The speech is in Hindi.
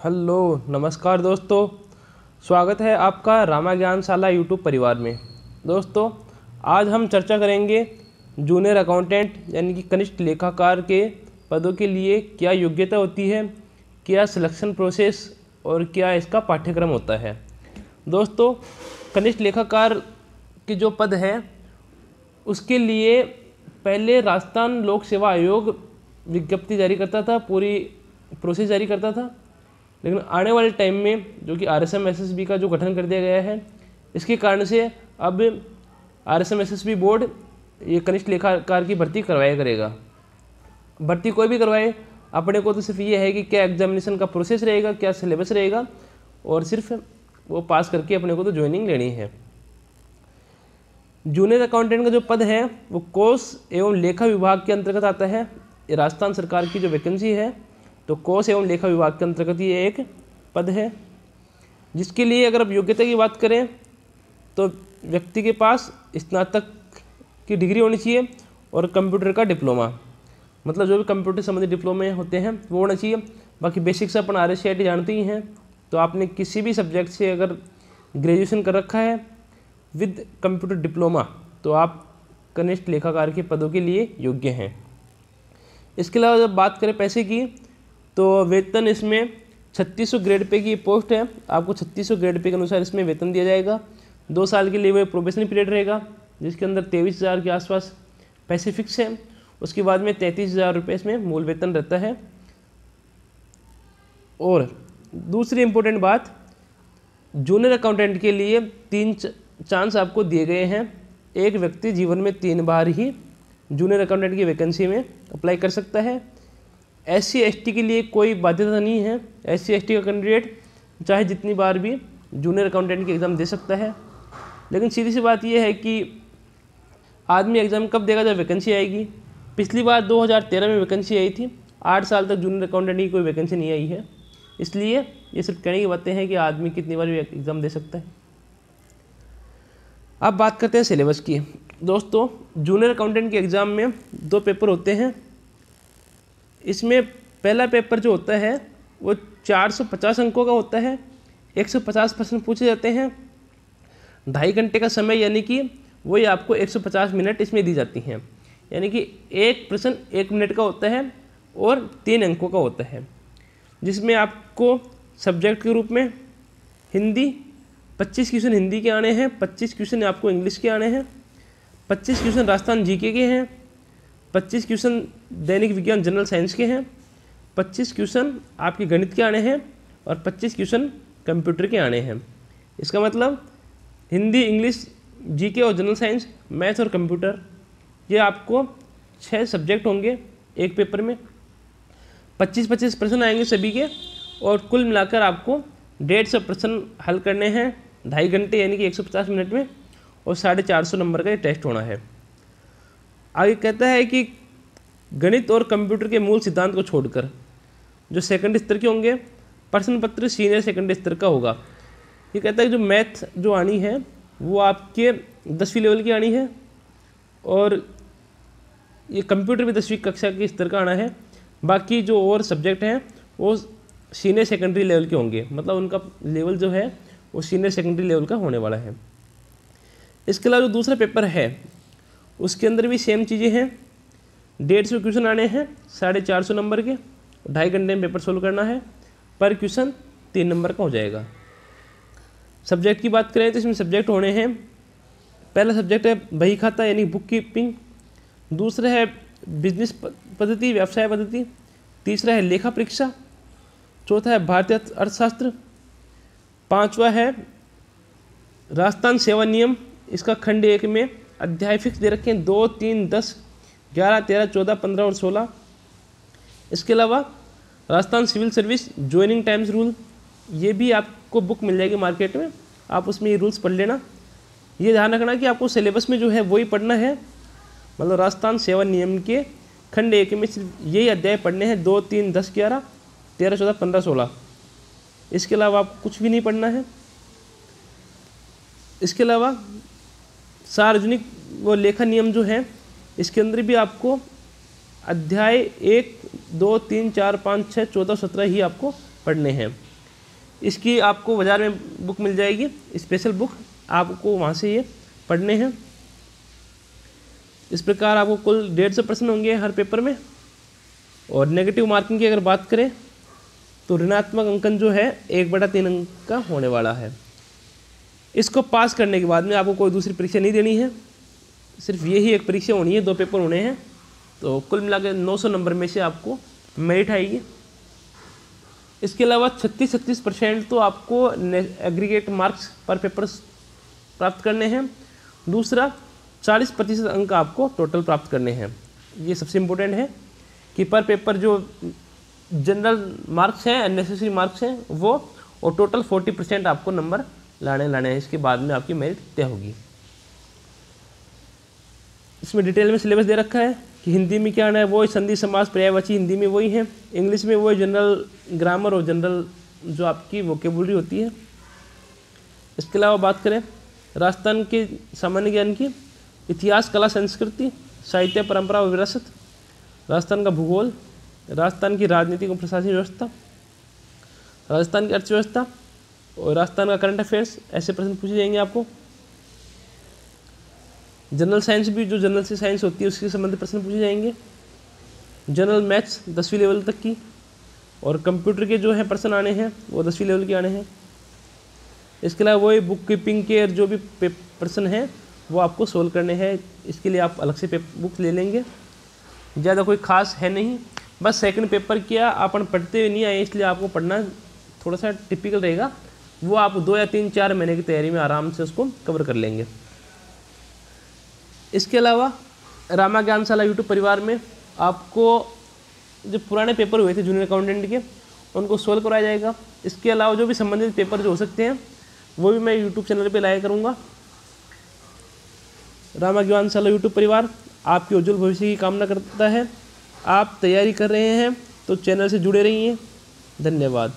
हेलो नमस्कार दोस्तों, स्वागत है आपका रामा ज्ञानशाला यूट्यूब परिवार में। दोस्तों, आज हम चर्चा करेंगे जूनियर अकाउंटेंट यानी कि कनिष्ठ लेखाकार के पदों के लिए क्या योग्यता होती है, क्या सिलेक्शन प्रोसेस और क्या इसका पाठ्यक्रम होता है। दोस्तों, कनिष्ठ लेखाकार के जो पद है उसके लिए पहले राजस्थान लोक सेवा आयोग विज्ञप्ति जारी करता था, पूरी प्रोसेस जारी करता था। लेकिन आने वाले टाइम में जो कि RSM-SSB का जो गठन कर दिया गया है, इसके कारण से अब RSM-SSB बोर्ड ये कनिष्ठ लेखाकार की भर्ती करवाया करेगा। भर्ती कोई भी करवाए, अपने को तो सिर्फ ये है कि क्या एग्जामिनेशन का प्रोसेस रहेगा, क्या सिलेबस रहेगा, और सिर्फ वो पास करके अपने को तो ज्वाइनिंग लेनी है। जूनियर अकाउंटेंट का जो पद है वो कोष एवं लेखा विभाग के अंतर्गत आता है। ये राजस्थान सरकार की जो वैकेंसी है, तो कोष एवं लेखा विभाग के अंतर्गत ये एक पद है, जिसके लिए अगर अब योग्यता की बात करें तो व्यक्ति के पास स्नातक की डिग्री होनी चाहिए और कंप्यूटर का डिप्लोमा, मतलब जो भी कंप्यूटर संबंधी डिप्लोमे होते हैं वो होना चाहिए। बाकी बेसिक्स अपन RSCIT जानते ही हैं, तो आपने किसी भी सब्जेक्ट से अगर ग्रेजुएशन कर रखा है विद कंप्यूटर डिप्लोमा तो आप कनिष्ठ लेखाकार के पदों के लिए योग्य हैं। इसके अलावा जब बात करें पैसे की, तो वेतन इसमें 3600 ग्रेड पे की पोस्ट है, आपको 3600 ग्रेड पे के अनुसार इसमें वेतन दिया जाएगा। 2 साल के लिए वो प्रोबेशनरी पीरियड रहेगा, जिसके अंदर 23,000 के आसपास पैसे फिक्स हैं। उसके बाद में 33,000 रुपये इसमें मूल वेतन रहता है। और दूसरी इम्पोर्टेंट बात, जूनियर अकाउंटेंट के लिए 3 चांस आपको दिए गए हैं। एक व्यक्ति जीवन में 3 बार ही जूनियर अकाउंटेंट की वैकेंसी में अप्लाई कर सकता है। SC/ST के लिए कोई बाध्यता नहीं है। SC/ST का कैंडिडेट चाहे जितनी बार भी जूनियर अकाउंटेंट की एग्ज़ाम दे सकता है। लेकिन सीधी सी बात यह है कि आदमी एग्ज़ाम कब देगा, जब वैकेंसी आएगी। पिछली बार 2013 में वैकेंसी आई थी, 8 साल तक जूनियर अकाउंटेंट की कोई वैकेंसी नहीं आई है। इसलिए ये सिर्फ कहने की बातें हैं कि आदमी कितनी बार भी एग्ज़ाम दे सकता है। अब बात करते हैं सिलेबस की। दोस्तों, जूनियर अकाउंटेंट के एग्ज़ाम में 2 पेपर होते हैं। इसमें पहला पेपर जो होता है वो 450 अंकों का होता है। 150 प्रश्न पूछे जाते हैं। 2.5 घंटे का समय, यानी कि वही आपको 150 मिनट इसमें दी जाती हैं। यानी कि एक प्रश्न 1 मिनट का होता है और 3 अंकों का होता है, जिसमें आपको सब्जेक्ट के रूप में हिंदी 25 क्वेश्चन हिंदी के आने हैं, 25 क्वेश्चन आपको इंग्लिश के आने हैं, 25 क्वेश्चन राजस्थान GK के हैं, 25 क्वेश्चन दैनिक विज्ञान जनरल साइंस के हैं, 25 क्वेश्चन आपके गणित के आने हैं और 25 क्वेश्चन कंप्यूटर के आने हैं। इसका मतलब हिंदी, इंग्लिश, GK और जनरल साइंस, मैथ और कंप्यूटर, ये आपको 6 सब्जेक्ट होंगे एक पेपर में। 25-25 प्रश्न आएंगे सभी के, और कुल मिलाकर आपको 150 प्रश्न हल करने हैं 2.5 घंटे यानी कि 150 मिनट में, और 450 नंबर का ये टेस्ट होना है। आगे कहता है कि गणित और कंप्यूटर के मूल सिद्धांत को छोड़कर जो सेकंड स्तर के होंगे, प्रश्न पत्र सीनियर सेकंड स्तर का होगा। ये कहता है कि जो मैथ जो आनी है वो आपके 10वीं लेवल की आनी है, और ये कंप्यूटर भी 10वीं कक्षा के स्तर का आना है। बाकी जो और सब्जेक्ट हैं वो सीनियर सेकेंडरी लेवल के होंगे, मतलब उनका लेवल जो है वो सीनियर सेकेंडरी लेवल का होने वाला है। इसके अलावा जो दूसरा पेपर है उसके अंदर भी सेम चीज़ें हैं। 150 क्वेश्चन आने हैं 450 नंबर के, 2.5 घंटे में पेपर सोल्व करना है। पर क्वेश्चन 3 नंबर का हो जाएगा। सब्जेक्ट की बात करें तो इसमें सब्जेक्ट होने हैं, पहला सब्जेक्ट है बही खाता यानी बुक कीपिंग, दूसरा है बिजनेस पद्धति, व्यवसाय पद्धति, तीसरा है लेखा परीक्षा, चौथा है भारतीय अर्थशास्त्र, 5वां है राजस्थान सेवा नियम। इसका खंड 1 में अध्याय फिक्स दे रखे हैं 2, 3, 10, 11, 13, 14, 15 और 16। इसके अलावा Rajasthan civil service joining times rule, ये भी आपको बुक मिल जाएगी मार्केट में, आप उसमें ये रूल्स पढ़ लेना। ये ध्यान रखना कि आपको सिलेबस में जो है वही पढ़ना है, मतलब राजस्थान सेवा नियम के खंड 1 में सिर्फ यही अध्याय पढ़ने हैं 2, 3, 10, 11, 13, 14, 15, 16। इसके अलावा आपको कुछ भी नहीं पढ़ना है। इसके अलावा सार्वजनिक वो लेखा नियम जो है, इसके अंदर भी आपको अध्याय 1, 2, 3, 4, 5, 6, 14, 17 ही आपको पढ़ने हैं। इसकी आपको बाज़ार में बुक मिल जाएगी, स्पेशल बुक, आपको वहाँ से ये पढ़ने हैं। इस प्रकार आपको कुल 150 प्रश्न होंगे हर पेपर में। और नेगेटिव मार्किंग की अगर बात करें तो ऋणात्मक अंकन जो है 1/3 अंक का होने वाला है। इसको पास करने के बाद में आपको कोई दूसरी परीक्षा नहीं देनी है, सिर्फ यही एक परीक्षा होनी है, 2 पेपर होने हैं। तो कुल मिला के 900 नंबर में से आपको मेरिट आएगी। इसके अलावा 36% तो आपको एग्रीगेट मार्क्स पर पेपर प्राप्त करने हैं। दूसरा 40% अंक आपको टोटल प्राप्त करने हैं। ये सबसे इम्पोर्टेंट है कि पर पेपर जो जनरल मार्क्स हैं, अननेसेसरी मार्क्स हैं वो, और टोटल 40% आपको नंबर लाने हैं। इसके बाद में आपकी मेरिट तय होगी। इसमें डिटेल में सिलेबस दे रखा है कि हिंदी में क्या आना है, वो संधि समास पर्यायवाची हिंदी में वही है, इंग्लिश में वो जनरल ग्रामर और जनरल जो आपकी वोकेबुलरी होती है। इसके अलावा बात करें राजस्थान के सामान्य ज्ञान की, इतिहास, कला, संस्कृति, साहित्य, परंपरा और विरासत, राजस्थान का भूगोल, राजस्थान की राजनीतिक और प्रशासनिक व्यवस्था, राजस्थान की अर्थव्यवस्था और राजस्थान का करंट अफेयर्स, ऐसे प्रश्न पूछे जाएंगे आपको। जनरल साइंस भी, जो जनरल से साइंस होती है उसके संबंधित प्रश्न पूछे जाएंगे। जनरल मैथ्स 10वीं लेवल तक की, और कंप्यूटर के जो है प्रश्न आने हैं वो 10वीं लेवल के आने हैं। इसके अलावा वही बुक कीपिंग के जो भी प्रश्न हैं वो आपको सोल्व करने हैं। इसके लिए आप अलग से बुक ले लेंगे, ज़्यादा कोई खास है नहीं। बस सेकंड पेपर किया अपन पढ़ते नहीं आए, इसलिए आपको पढ़ना थोड़ा सा टिपिकल रहेगा। वो आप 2 या 3-4 महीने की तैयारी में आराम से उसको कवर कर लेंगे। इसके अलावा रामा ज्ञानशाला यूट्यूब परिवार में आपको जो पुराने पेपर हुए थे जूनियर अकाउंटेंट के, उनको सोल्व कराया जाएगा। इसके अलावा जो भी संबंधित पेपर जो हो सकते हैं वो भी मैं यूट्यूब चैनल पे लाया करूँगा। रामा ज्ञानशाला यूट्यूब परिवार आपके उज्जवल भविष्य की कामना करता है। आप तैयारी कर रहे हैं तो चैनल से जुड़े रहिए। धन्यवाद।